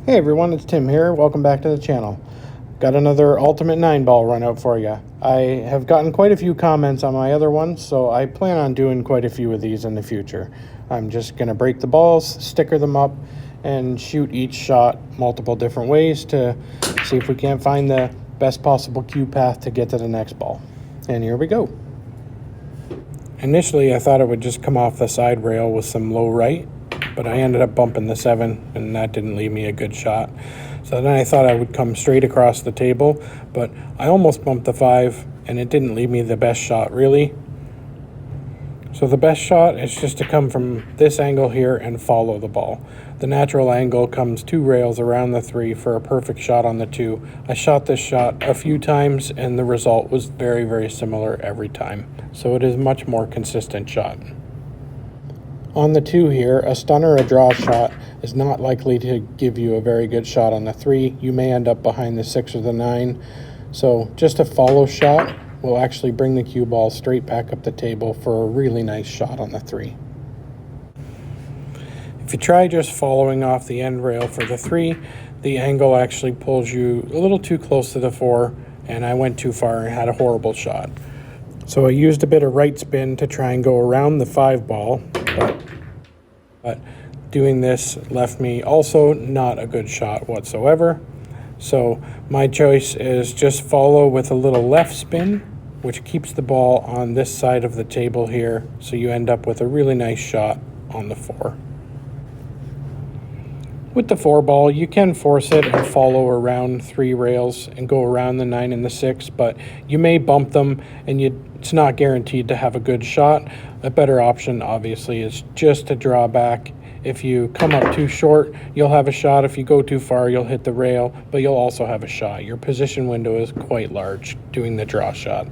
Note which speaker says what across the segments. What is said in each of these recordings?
Speaker 1: Hey everyone, it's Tim here. Welcome back to the channel. Got another Ultimate 9-ball run out for you. I have gotten quite a few comments on my other ones, so I plan on doing quite a few of these in the future. I'm just going to break the balls, sticker them up, and shoot each shot multiple different ways to see if we can't find the best possible cue path to get to the next ball. And here we go. Initially, I thought it would just come off the side rail with some low right, but I ended up bumping the 7, and that didn't leave me a good shot. So then I thought I would come straight across the table, but I almost bumped the 5, and it didn't leave me the best shot, really. So the best shot is just to come from this angle here and follow the ball. The natural angle comes 2 rails around the 3 for a perfect shot on the 2. I shot this shot a few times, and the result was very, very similar every time. So it is a much more consistent shot. On the 2 here, a stun or a draw shot is not likely to give you a very good shot on the 3. You may end up behind the 6 or the 9. So just a follow shot will actually bring the cue ball straight back up the table for a really nice shot on the 3. If you try just following off the end rail for the 3, the angle actually pulls you a little too close to the 4, and I went too far and had a horrible shot. So I used a bit of right spin to try and go around the 5 ball, but doing this left me also not a good shot whatsoever. So my choice is just follow with a little left spin, which keeps the ball on this side of the table here, so you end up with a really nice shot on the 4. With the 4 ball, you can force it and follow around 3 rails and go around the 9 and the 6, but you may bump them and it's not guaranteed to have a good shot. A better option, obviously, is just to draw back. If you come up too short, you'll have a shot. If you go too far, you'll hit the rail, but you'll also have a shot. Your position window is quite large doing the draw shot.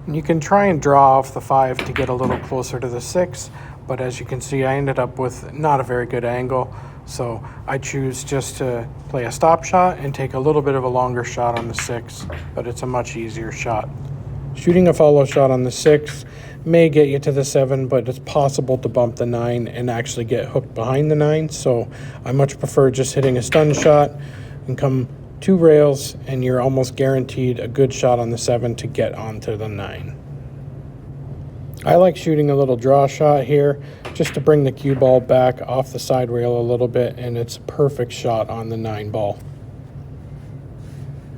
Speaker 1: And you can try and draw off the 5 to get a little closer to the 6, but as you can see, I ended up with not a very good angle, so I choose just to play a stop shot and take a little bit of a longer shot on the 6, but it's a much easier shot. Shooting a follow shot on the 6 may get you to the 7, but it's possible to bump the 9 and actually get hooked behind the 9, so I much prefer just hitting a stun shot and come 2 rails, and you're almost guaranteed a good shot on the 7 to get onto the 9. I like shooting a little draw shot here just to bring the cue ball back off the side rail a little bit, and it's a perfect shot on the 9 ball.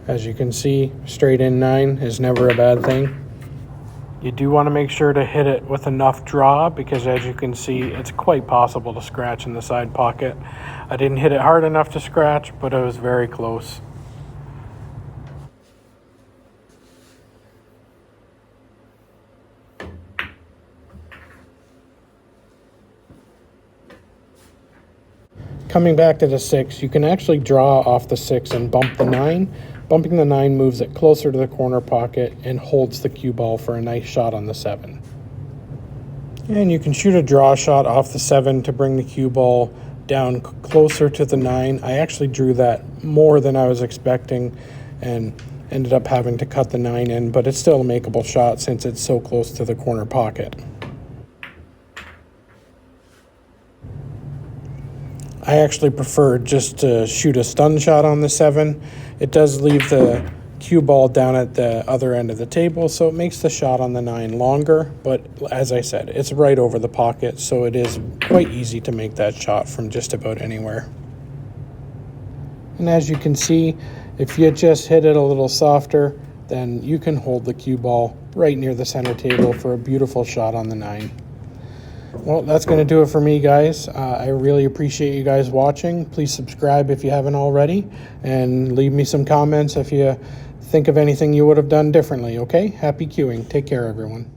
Speaker 1: As you can see, straight in 9 is never a bad thing. You do want to make sure to hit it with enough draw, because as you can see, it's quite possible to scratch in the side pocket. I didn't hit it hard enough to scratch, but it was very close. Coming back to the 6, you can actually draw off the 6 and bump the 9. Bumping the 9 moves it closer to the corner pocket and holds the cue ball for a nice shot on the 7. And you can shoot a draw shot off the 7 to bring the cue ball down closer to the 9. I actually drew that more than I was expecting and ended up having to cut the 9 in, but it's still a makeable shot since it's so close to the corner pocket. I actually prefer just to shoot a stun shot on the 7. It does leave the cue ball down at the other end of the table, so it makes the shot on the 9 longer, but as I said, it's right over the pocket, so it is quite easy to make that shot from just about anywhere. And as you can see, if you just hit it a little softer, then you can hold the cue ball right near the center table for a beautiful shot on the 9. Well, that's going to do it for me, guys. I really appreciate you guys watching. Please subscribe if you haven't already, and leave me some comments if you think of anything you would have done differently, okay? Happy cueing. Take care, everyone.